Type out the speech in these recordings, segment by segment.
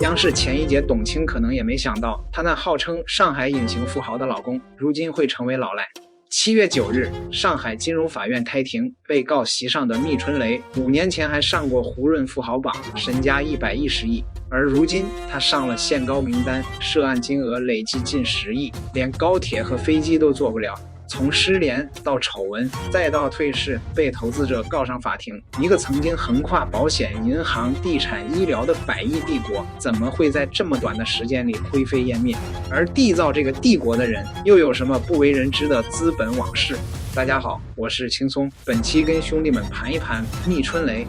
央視前一姐董卿可能也沒想到，她那號稱上海隱形富豪的老公，如今會成為老賴。7月9日，上海金融法院開庭，被告席上的密春雷5年前還上過胡潤富豪榜，身家110億，而如今他上了限高名單，涉案金額累計近10億，連高鐵和飛機都坐不了。從失聯到醜聞，再到退市，被投資者告上法庭，一個曾經橫跨保險、銀行、地產、醫療的100億帝國，怎麼會在這麼短的時間裡灰飛煙滅？而締造這個帝國的人，又有什麼不為人知的資本往事？大家好，我是青松，本期跟兄弟們盤一盤密春雷。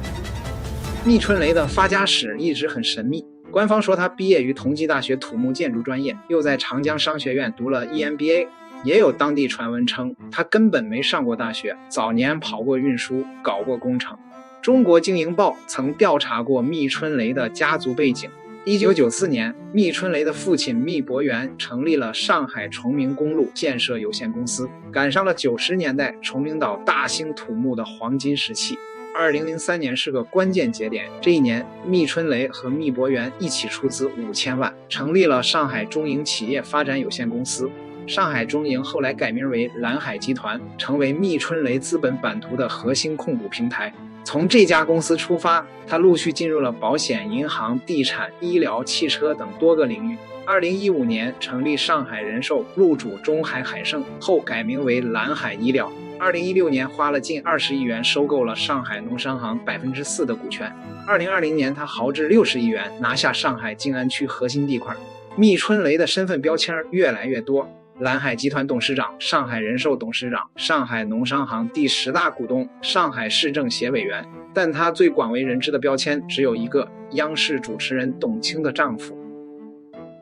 密春雷的發家史一直很神秘，官方說他畢業於同濟大學土木建築專業，又在長江商學院讀了 EMBA。也有當地傳聞稱他根本沒上過大學，早年跑過運輸，搞過工程。中國經營報曾調查過密春雷的家族背景。1994年，密春雷的父親密博元成立了上海崇明公路建設有限公司，趕上了90年代崇明島大興土木的黄金時期。2003年是個關鍵節點，這一年密春雷和密博元一起出資5000萬，成立了上海中营企業發展有限公司。上海中营後來改名為藍海集团，成為密春雷資本版圖的核心控股平台。從這家公司出發，他陸續進入了保險、銀行、地產、醫療、汽車等多個領域。2015年成立上海人壽，入主中海海盛，後改名為藍海醫療。2016年花了近20億元收購了上海農商行4%的股權。2020年他豪掷60億元拿下上海靜安区核心地塊。密春雷的身份標籤越來越多。藍海集团董事長、上海人壽董事長、上海農商行第10大股東、上海市政協委員，但他最廣為人知的標籤只有一個：央視主持人董卿的丈夫。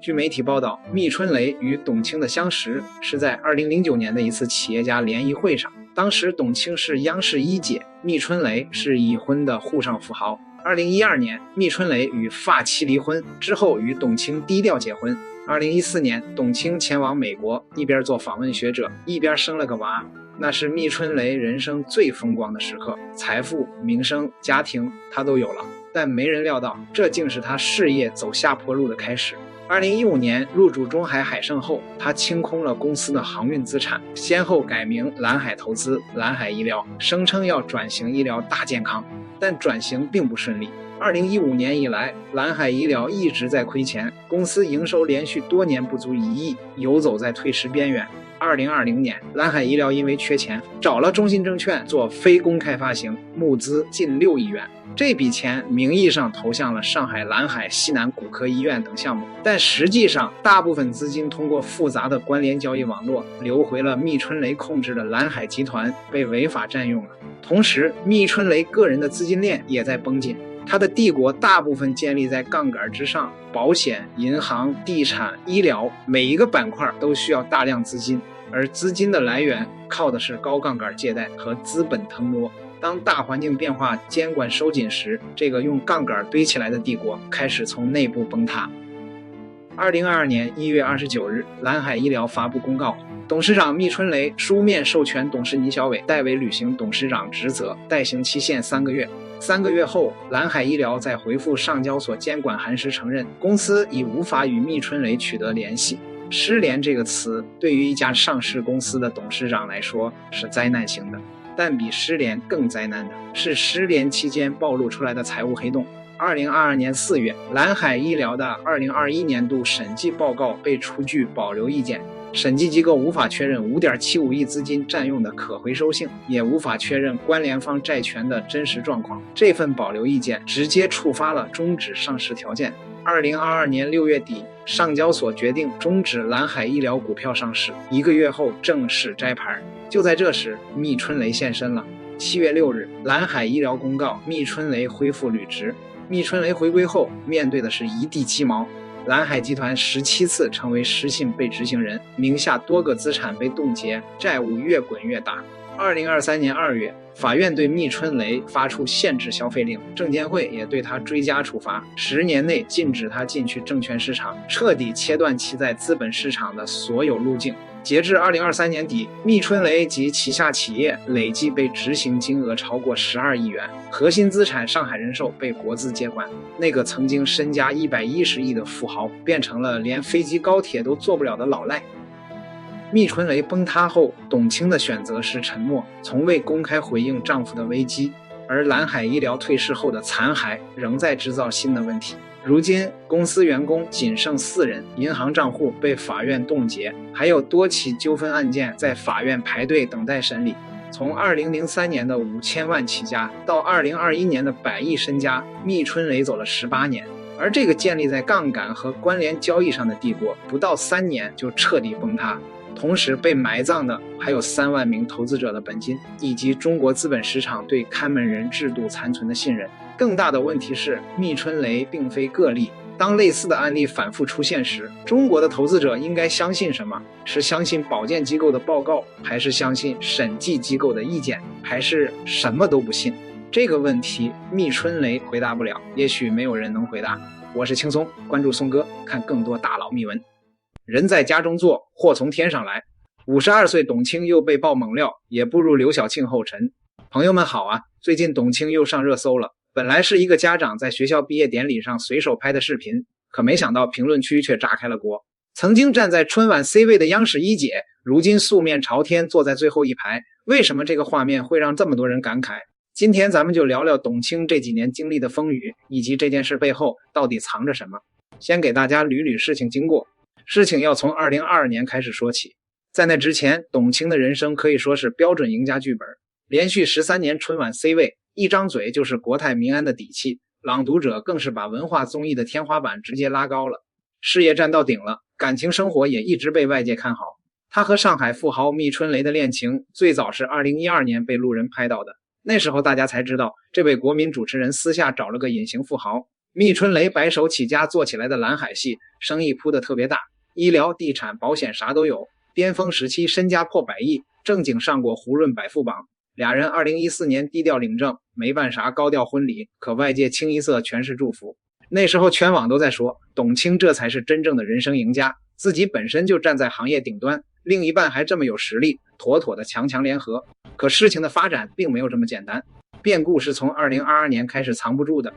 據媒體報道，密春雷與董卿的相識是在2009年的一次企業家聯誼會上，當時董卿是央視一姐，密春雷是已婚的滬上富豪。2012年，密春雷與髮妻離婚之後，與董卿低調結婚。2014年，董卿前往美國，一邊做訪問學者，一邊生了個娃。那是密春雷人生最風光的時刻，財富、名聲、家庭他都有了，但沒人料到，這竟是他事業走下坡路的開始。2015年入主中海海盛後，他清空了公司的航運資產，先後改名藍海投資、藍海醫療，聲稱要轉型醫療大健康，但轉型並不順利。2015年以來，藍海醫療一直在虧錢，公司營收連續多年不足1億，游走在退市邊緣。2020年，藍海醫療因為缺錢，找了中信證券做非公開發行，募資近6億元。這筆錢名義上投向了上海藍海西南骨科醫院等項目，但實際上大部分資金通過複雜的關聯交易網絡流回了密春雷控制的藍海集團，被違法占用了。同時，密春雷個人的資金鏈也在繃緊。他的帝國大部分建立在槓桿之上，保險、銀行、地產、醫療，每一個板塊都需要大量資金，而資金的來源靠的是高槓桿借貸和資本騰挪。當大環境變化、監管收緊時，這個用槓桿堆起來的帝國開始從內部崩塌。2022年1月29日，藍海醫療發布公告，董事長密春雷書面授權董事倪小偉代為履行董事長職責，代行期限3個月。3個月後，藍海醫療在回復上交所監管函時承認，公司已無法與密春雷取得聯繫。失聯這個詞對於一家上市公司的董事長來說是災難性的，但比失聯更災難的是失聯期間暴露出來的財務黑洞。2022年4月，藍海醫療的2021年度審計報告被出具保留意見。審計機構無法確認5.75億資金占用的可回收性，也無法確認關聯方債權的真實狀況。這份保留意見直接觸發了終止上市條件。2022年6月底，上交所決定終止藍海醫療股票上市，1個月後正式摘牌。就在這時，密春雷現身了。7月6日，藍海醫療公告密春雷恢復履職。密春雷回歸後，面對的是一地雞毛。藍海集團17次成為失信被執行人，名下多個資產被凍結，債務越滾越大。2023年2月，法院對密春雷發出限制消費令，證監會也對他追加處罰，10年內禁止他進去證券市場，徹底切斷其在資本市場的所有路徑。截至2023年底，蜜春雷及旗下企業累計被執行金額超過12億元，核心資產上海人壽被國資接管。那個曾經身家110億的富豪，變成了連飛機高鐵都坐不了的老賴。蜜春雷崩塌後，董卿的選擇是沉默，從未公開回應丈夫的危機。而藍海醫療退市後的殘骸仍在製造新的問題。如今公司員工僅剩4人，銀行賬戶被法院凍結，還有多起糾紛案件在法院排隊等待審理。從2003年的5000萬起家到2021年的100億身家，蜜春雷走了18年。而這個建立在槓桿和關聯交易上的帝國，不到3年就徹底崩塌。同時被埋葬的還有3萬名投資者的本金，以及中国資本市场對看門人制度殘存的信任。更大的問題是，蜜春雷並非個例。當類似的案例反覆出現時，中國的投資者應該相信什麼？是相信保荐機構的報告，還是相信審計機構的意見，還是什麼都不信？這個問題蜜春雷回答不了，也許沒有人能回答。我是輕鬆，關注宋哥，看更多大佬秘聞。人在家中坐，禍從天上來。52歲董卿又被爆猛料，也步入劉曉慶後塵。朋友們好啊，最近董卿又上熱搜了。本來是一個家長在學校畢業典禮上隨手拍的視頻，可沒想到評論區卻炸開了鍋。曾經站在春晚 C 位的央視一姐，如今素面朝天坐在最後一排。為什麼這個畫面會讓這麼多人感慨？今天咱們就聊聊董卿這幾年經歷的風雨，以及這件事背後到底藏着什麼。先給大家捋捋事情經過。事情要從2022年開始說起。在那之前，董卿的人生可以說是標準贏家劇本，連續13年春晚 C 位，一張嘴就是國泰民安的底氣，朗讀者更是把文化綜藝的天花板直接拉高了，事業站到頂了，感情生活也一直被外界看好。他和上海富豪蜜春雷的戀情最早是2012年被路人拍到的，那時候大家才知道這位國民主持人私下找了個隱形富豪。蜜春雷白手起家做起來的藍海系生意鋪得特別大，醫療、地產、保險啥都有，巔峰時期身家破100億，正經上過胡潤百富榜。俩人2014年低調領證，沒辦啥高調婚禮，可外界清一色全是祝福。那時候全網都在說，董卿這才是真正的人生贏家，自己本身就站在行業頂端，另一半還這麼有實力，妥妥的強強聯合。可事情的發展並沒有這麼簡單，變故是從2022年開始藏不住的。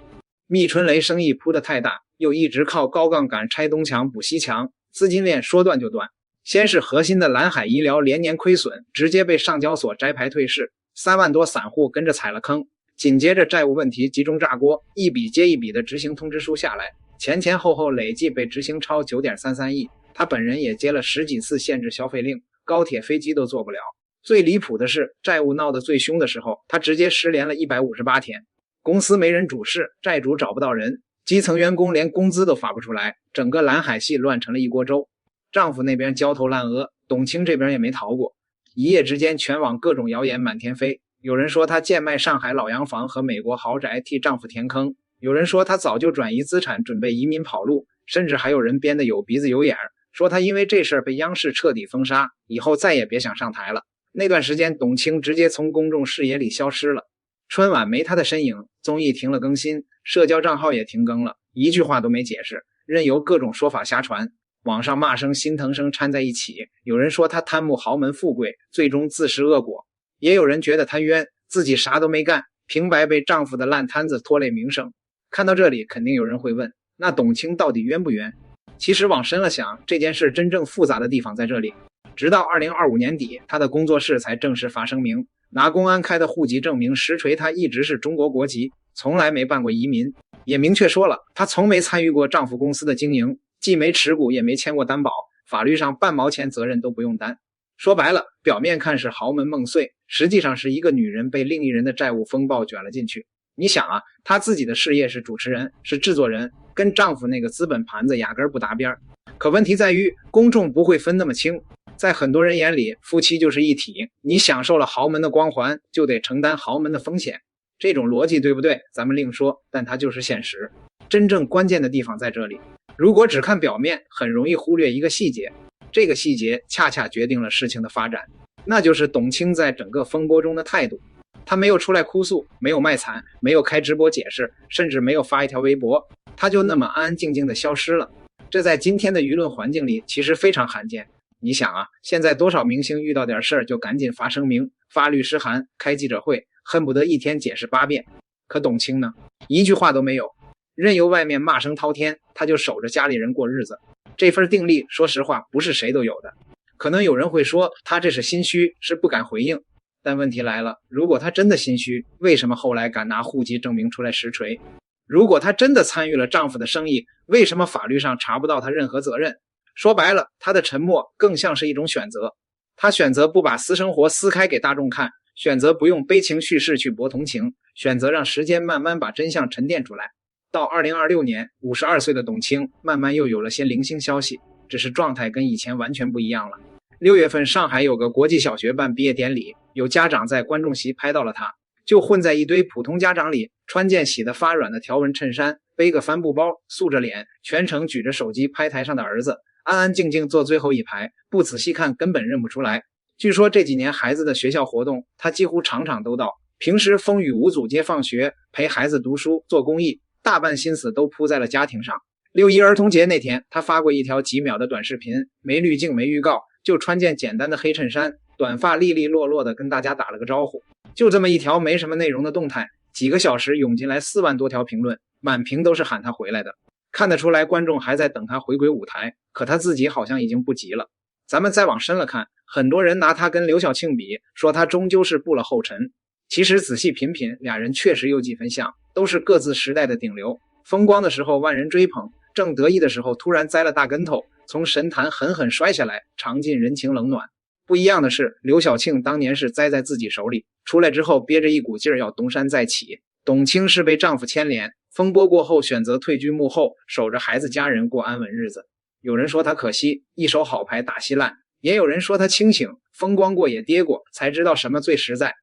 蜜春雷生意鋪得太大，又一直靠高槓桿拆東牆補西牆，資金鏈說斷就斷。先是核心的藍海醫療連年虧損，直接被上交所摘牌退市，3萬多散戶跟着踩了坑。緊接着債務問題集中炸鍋，一筆接一筆的執行通知書下來，前後累計被執行超9.33億。他本人也接了10幾次限制消費令，高鐵飛機都坐不了。最離譜的是，債務鬧得最凶的時候，他直接失联了158天。公司沒人主事，債主找不到人，基層員工連工資都發不出來，整個藍海系亂成了一鍋粥。丈夫那邊焦頭爛額，董卿這邊也沒逃過。一夜之間，全網各種謠言滿天飛。有人說她賤賣上海老洋房和美國豪宅替丈夫填坑，有人說她早就轉移資產準備移民跑路，甚至還有人編得有鼻子有眼，說她因為這事被央視徹底封殺，以後再也別想上台了。那段時間，董卿直接從公众視野裡消失了。春晚沒她的身影，綜藝停了更新，社交賬號也停更了，一句話都沒解釋，任由各種說法瞎傳。網上罵聲心疼聲摻在一起，有人說她貪慕豪門富貴，最終自食惡果，也有人覺得她冤，自己啥都沒幹，平白被丈夫的爛攤子拖累名聲。看到這裡，肯定有人會問，那董卿到底冤不冤？其實往深了想，這件事真正複雜的地方在這裡。直到2025年底，她的工作室才正式發聲明，拿公安開的戶籍證明實錘她一直是中國國籍，從來沒辦過移民，也明確說了，她從沒參與過丈夫公司的經營，既沒持股也沒簽過擔保，法律上半毛錢責任都不用擔。說白了，表面看是豪門夢碎，實際上是一個女人被另一人的債務風暴捲了進去。你想啊，她自己的事業是主持人，是制作人，跟丈夫那個資本盤子壓根不搭邊。可問題在於，公眾不会分那麼清，在很多人眼裡，夫妻就是一體，你享受了豪門的光環，就得承擔豪門的風險。這種邏輯對不对？咱們另說，但它就是現實。真正關鍵的地方在這裡。如果只看表面，很容易忽略一個細節，這個細節恰恰決定了事情的發展，那就是董卿在整個風波中的態度。她沒有出來哭訴，沒有賣慘，沒有開直播解釋，甚至沒有發一條微博，她就那麼安安靜靜的消失了。這在今天的輿論環境裡其實非常罕見。你想啊，現在多少明星遇到點事兒就趕緊發聲明、發律師函、開記者會，恨不得一天解釋8遍。可董卿呢，一句話都沒有，任由外面罵聲滔天，他就守着家裡人過日子。這份定力，說實話不是誰都有的。可能有人會說他這是心虛，是不敢回應。但問題來了，如果他真的心虛，為什麼後來敢拿戶籍證明出來實錘？如果他真的參與了丈夫的生意，為什麼法律上查不到他任何責任？說白了，他的沉默更像是一種選擇。他選擇不把私生活撕開給大眾看，選擇不用悲情敘事去博同情，選擇讓時間慢慢把真相沉澱出來。到2026年，52歲的董卿慢慢又有了些零星消息，只是狀態跟以前完全不一樣了。6月份，上海有個國際小學辦畢業典禮，有家長在觀眾席拍到了他，就混在一堆普通家長裡，穿件洗得發軟的條紋襯衫，背個帆布包，素着臉，全程舉着手機拍台上的兒子，安安靜靜坐最後一排，不仔細看根本認不出來。據說這幾年孩子的學校活動，他幾乎場場都到，平時風雨无阻接放學，陪孩子讀書做公益，大半心思都撲在了家庭上。6·1兒童節那天，他發過一條幾秒的短視頻，沒濾鏡沒預告，就穿件簡單的黑襯衫，短髮利利落落的跟大家打了個招呼。就這麼一條沒什麼內容的動態，幾個小時湧進來4萬多條評論，滿屏都是喊他回來的。看得出來觀眾還在等他回歸舞台，可他自己好像已經不急了。咱們再往深了看，很多人拿他跟劉曉慶比，說他終究是步了後塵。其實仔細品品，倆人確實有幾分像，都是各自時代的頂流，風光的時候萬人追捧，正得意的時候突然栽了大跟頭，從神壇狠狠摔下來，嘗盡人情冷暖。不一樣的是，劉曉慶當年是栽在自己手裡，出來之後憋着一股勁儿要東山再起。董卿是被丈夫牽连，風波過後選擇退居幕後，守着孩子家人過安穩日子。有人說他可惜，一手好牌打稀爛，也有人說他清醒，風光過也跌過，才知道什麼最實在。